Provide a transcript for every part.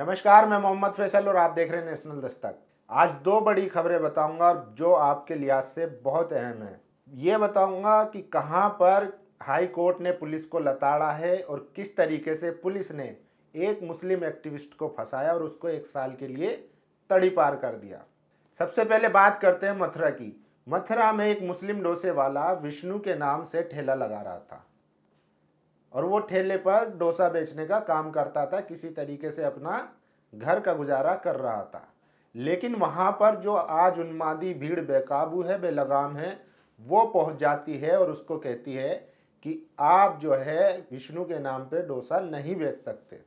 नमस्कार, मैं मोहम्मद फैसल और आप देख रहे हैं नेशनल दस्तक। आज दो बड़ी खबरें बताऊंगा जो आपके लिहाज से बहुत अहम है। ये बताऊंगा कि कहां पर हाई कोर्ट ने पुलिस को लताड़ा है और किस तरीके से पुलिस ने एक मुस्लिम एक्टिविस्ट को फंसाया और उसको 1 साल के लिए तड़ी पार कर दिया। सबसे पहले बात करते हैं मथुरा की। मथुरा में एक मुस्लिम डोसे वाला विष्णु के नाम से ठेला लगा रहा था और वो ठेले पर डोसा बेचने का काम करता था, किसी तरीके से अपना घर का गुजारा कर रहा था। लेकिन वहां पर जो आज उन्मादी भीड़ बेकाबू है, बेलगाम है, वो पहुंच जाती है और उसको कहती है कि आप जो है विष्णु के नाम पे डोसा नहीं बेच सकते,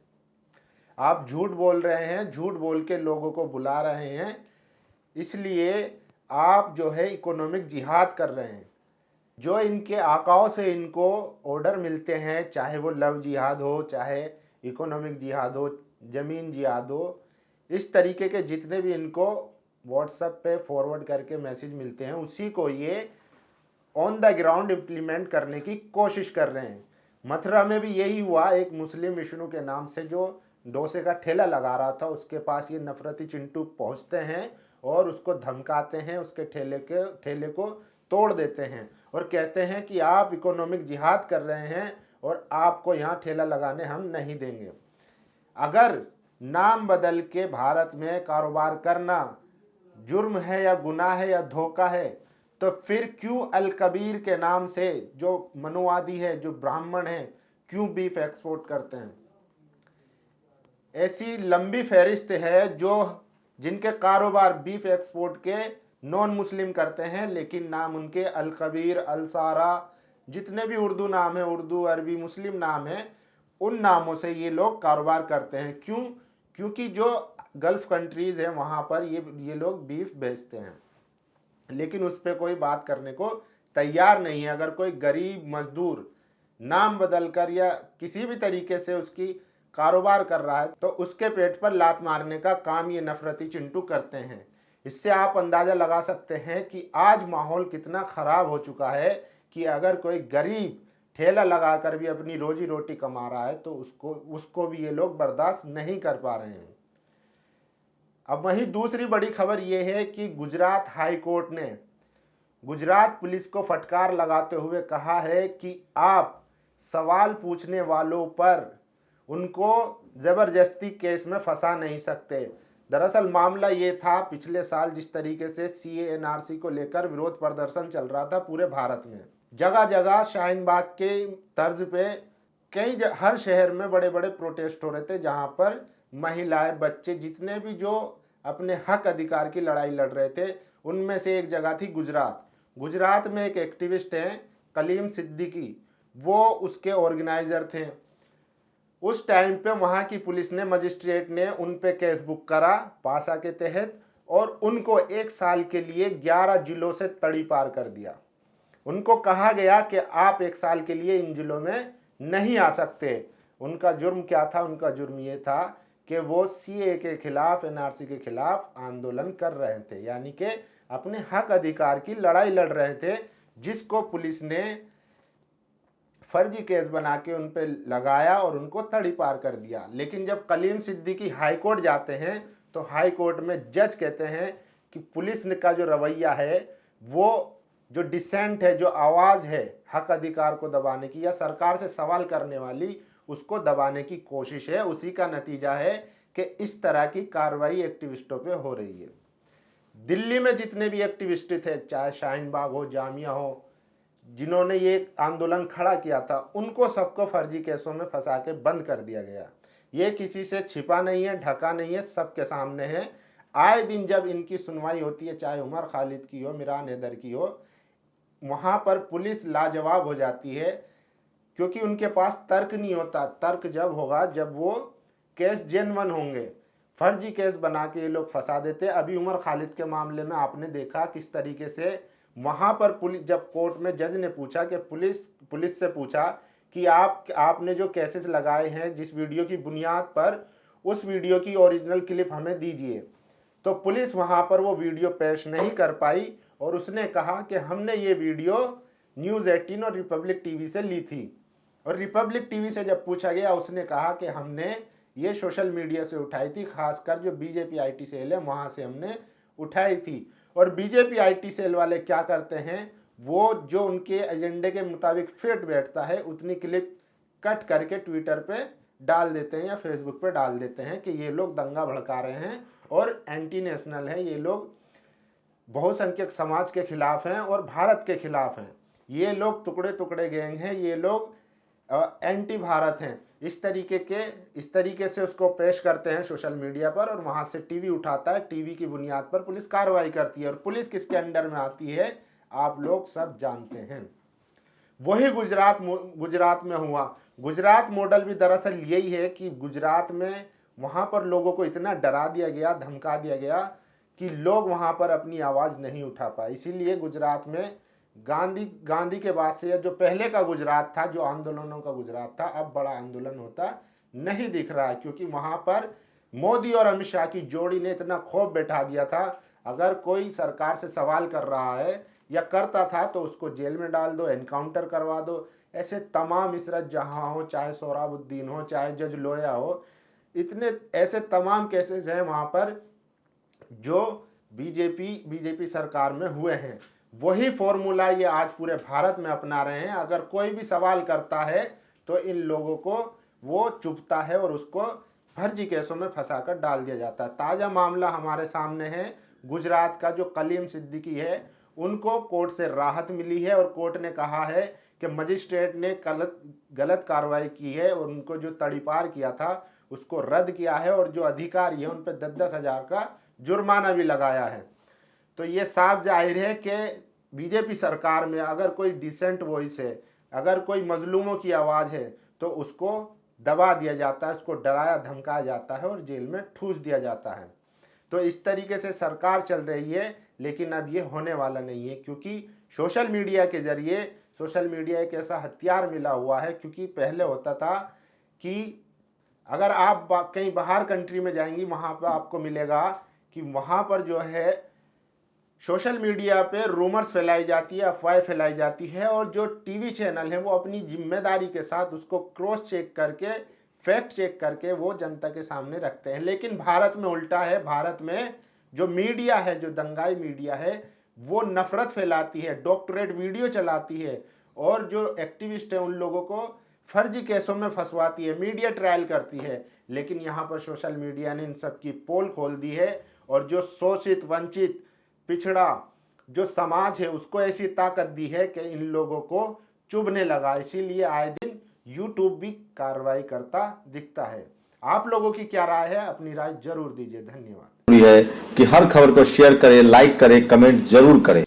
आप झूठ बोल रहे हैं, झूठ बोल के लोगों को बुला रहे हैं, इसलिए आप जो है इकोनॉमिक जिहाद कर रहे हैं। जो इनके आकाओं से इनको ऑर्डर मिलते हैं, चाहे वो लव जिहाद हो, चाहे इकोनॉमिक जिहाद हो, ज़मीन जिहाद हो, इस तरीके के जितने भी इनको व्हाट्सएप पे फॉरवर्ड करके मैसेज मिलते हैं, उसी को ये ऑन द ग्राउंड इम्प्लीमेंट करने की कोशिश कर रहे हैं। मथुरा में भी यही हुआ। एक मुस्लिम विष्णु के नाम से जो डोसे का ठेला लगा रहा था, उसके पास ये नफरती चिंटू पहुंचते हैं और उसको धमकाते हैं, उसके ठेले को तोड़ देते हैं और कहते हैं कि आप इकोनॉमिक जिहाद कर रहे हैं और आपको यहाँ ठेला लगाने हम नहीं देंगे। अगर नाम बदल के भारत में कारोबार करना जुर्म है या गुनाह है या धोखा है, तो फिर क्यों अल कबीर के नाम से जो मनुवादी है, जो ब्राह्मण है, क्यों बीफ एक्सपोर्ट करते हैं? ऐसी लंबी फहरिस्त है जो जिनके कारोबार बीफ एक्सपोर्ट के नॉन मुस्लिम करते हैं, लेकिन नाम उनके अल कबीर, अल सारा, जितने भी उर्दू नाम है, उर्दू अरबी मुस्लिम नाम है, उन नामों से ये लोग कारोबार करते हैं। क्यों? क्योंकि जो गल्फ कंट्रीज हैं वहाँ पर ये लोग बीफ बेचते हैं, लेकिन उस पर कोई बात करने को तैयार नहीं है। अगर कोई गरीब मजदूर नाम बदलकर या किसी भी तरीके से उसकी कारोबार कर रहा है, तो उसके पेट पर लात मारने का काम ये नफरती चिंटू करते हैं। इससे आप अंदाजा लगा सकते हैं कि आज माहौल कितना खराब हो चुका है कि अगर कोई गरीब ठेला लगाकर भी अपनी रोजी रोटी कमा रहा है तो उसको भी ये लोग बर्दाश्त नहीं कर पा रहे हैं। अब वहीं दूसरी बड़ी खबर यह है कि गुजरात हाई कोर्ट ने गुजरात पुलिस को फटकार लगाते हुए कहा है कि आप सवाल पूछने वालों पर उनको जबरदस्ती केस में फंसा नहीं सकते। दरअसल मामला ये था, पिछले साल जिस तरीके से सीए एनआरसी को लेकर विरोध प्रदर्शन चल रहा था पूरे भारत में, जगह जगह शाहीन बाग के तर्ज पे हर शहर में बड़े बड़े प्रोटेस्ट हो रहे थे, जहां पर महिलाएं, बच्चे, जितने भी जो अपने हक अधिकार की लड़ाई लड़ रहे थे, उनमें से एक जगह थी गुजरात। गुजरात में एक एक्टिविस्ट हैं कलीम सिद्दीकी, वो उसके ऑर्गेनाइजर थे। उस टाइम पे वहां की पुलिस ने, मजिस्ट्रेट ने उन पे केस बुक करा पासा के तहत और उनको 1 साल के लिए 11 जिलों से तड़ी पार कर दिया। उनको कहा गया कि आप 1 साल के लिए इन जिलों में नहीं आ सकते। उनका जुर्म क्या था? उनका जुर्म ये था कि वो सीए के खिलाफ, एनआरसी के खिलाफ आंदोलन कर रहे थे, यानी कि अपने हक अधिकार की लड़ाई लड़ रहे थे, जिसको पुलिस ने फर्जी केस बना के उन पे लगाया और उनको तड़ी पार कर दिया। लेकिन जब कलीम सिद्दीकी हाई कोर्ट जाते हैं तो हाई कोर्ट में जज कहते हैं कि पुलिस का जो रवैया है, वो जो डिसेंट है, जो आवाज़ है हक अधिकार को दबाने की या सरकार से सवाल करने वाली, उसको दबाने की कोशिश है। उसी का नतीजा है कि इस तरह की कार्रवाई एक्टिविस्टों पे हो रही है। दिल्ली में जितने भी एक्टिविस्ट थे, चाहे शाहीन बाग हो, जामिया हो, जिन्होंने ये आंदोलन खड़ा किया था, उनको सबको फर्जी केसों में फंसा के बंद कर दिया गया। ये किसी से छिपा नहीं है, ढका नहीं है, सबके सामने है। आए दिन जब इनकी सुनवाई होती है, चाहे उमर खालिद की हो, मिरान हैदर की हो, वहां पर पुलिस लाजवाब हो जाती है, क्योंकि उनके पास तर्क नहीं होता। तर्क जब होगा जब वो केस जेन्युइन होंगे। फर्जी केस बना के ये लोग फंसा देते। अभी उमर खालिद के मामले में आपने देखा किस तरीके से वहां पर पुलिस, जब कोर्ट में जज ने पूछा कि पुलिस से पूछा कि आपने जो केसेस लगाए हैं जिस वीडियो की बुनियाद पर, उस वीडियो की ओरिजिनल क्लिप हमें दीजिए, तो पुलिस वहां पर वो वीडियो पेश नहीं कर पाई और उसने कहा कि हमने ये वीडियो न्यूज़ 18 और रिपब्लिक टीवी से ली थी। और रिपब्लिक टीवी से जब पूछा गया, उसने कहा कि हमने ये सोशल मीडिया से उठाई थी, खासकर जो बीजेपी आईटी सेल है वहां से हमने उठाई थी। और बीजेपी आईटी सेल वाले क्या करते हैं, वो जो उनके एजेंडे के मुताबिक फिट बैठता है उतनी क्लिप कट करके ट्विटर पे डाल देते हैं या फेसबुक पे डाल देते हैं कि ये लोग दंगा भड़का रहे हैं और एंटी नेशनल है, ये लोग बहुसंख्यक समाज के खिलाफ हैं और भारत के खिलाफ हैं, ये लोग टुकड़े टुकड़े गैंग हैं, ये लोग एंटी भारत हैं। इस तरीके से उसको पेश करते हैं सोशल मीडिया पर और वहां से टीवी उठाता है, टीवी की बुनियाद पर पुलिस कार्रवाई करती है। और पुलिस किसके अंडर में आती है आप लोग सब जानते हैं। वही गुजरात में हुआ। गुजरात मॉडल भी दरअसल यही है कि गुजरात में वहां पर लोगों को इतना डरा दिया गया, धमका दिया गया कि लोग वहां पर अपनी आवाज नहीं उठा पाए। इसीलिए गुजरात में गांधी के बाद से जो पहले का गुजरात था, जो आंदोलनों का गुजरात था, अब बड़ा आंदोलन होता नहीं दिख रहा है, क्योंकि वहां पर मोदी और अमित शाह की जोड़ी ने इतना खौफ बैठा दिया था। अगर कोई सरकार से सवाल कर रहा है या करता था तो उसको जेल में डाल दो, एनकाउंटर करवा दो। ऐसे तमाम इशरत जहां हो, चाहे सोहराबुद्दीन हो, चाहे जज लोया हो, इतने ऐसे तमाम केसेस हैं वहां पर जो बीजेपी सरकार में हुए हैं। वही फॉर्मूला ये आज पूरे भारत में अपना रहे हैं। अगर कोई भी सवाल करता है तो इन लोगों को वो चुपता है और उसको फर्जी केसों में फंसाकर डाल दिया जाता है। ताज़ा मामला हमारे सामने है गुजरात का, जो कलीम सिद्दीकी है, उनको कोर्ट से राहत मिली है और कोर्ट ने कहा है कि मजिस्ट्रेट ने गलत कार्रवाई की है और उनको जो तड़ीपार किया था उसको रद्द किया है और जो अधिकारी है उन पर 10-10 हज़ार का जुर्माना भी लगाया है। तो ये साफ जाहिर है कि बीजेपी सरकार में अगर कोई डिसेंट वॉइस है, अगर कोई मजलूमों की आवाज़ है, तो उसको दबा दिया जाता है, उसको डराया धमकाया जाता है और जेल में ठूस दिया जाता है। तो इस तरीके से सरकार चल रही है, लेकिन अब ये होने वाला नहीं है, क्योंकि सोशल मीडिया के जरिए, सोशल मीडिया एक ऐसा हथियार मिला हुआ है। क्योंकि पहले होता था कि अगर आप कहीं बाहर कंट्री में जाएंगी, वहाँ पर आपको मिलेगा कि वहाँ पर जो है सोशल मीडिया पे रूमर्स फैलाई जाती है, अफवाहें फैलाई जाती है, और जो टीवी चैनल है वो अपनी जिम्मेदारी के साथ उसको क्रॉस चेक करके, फैक्ट चेक करके वो जनता के सामने रखते हैं। लेकिन भारत में उल्टा है। भारत में जो मीडिया है, जो दंगाई मीडिया है, वो नफरत फैलाती है, डॉक्टरेट वीडियो चलाती है और जो एक्टिविस्ट है उन लोगों को फर्जी केसों में फंसवाती है, मीडिया ट्रायल करती है। लेकिन यहाँ पर सोशल मीडिया ने इन सब की पोल खोल दी है और जो शोषित, वंचित, पिछड़ा जो समाज है उसको ऐसी ताकत दी है कि इन लोगों को चुभने लगा। इसीलिए आए दिन यूट्यूब भी कार्रवाई करता दिखता है। आप लोगों की क्या राय है? अपनी राय जरूर दीजिए। धन्यवाद। है कि हर खबर को शेयर करें, लाइक करें, कमेंट जरूर करें।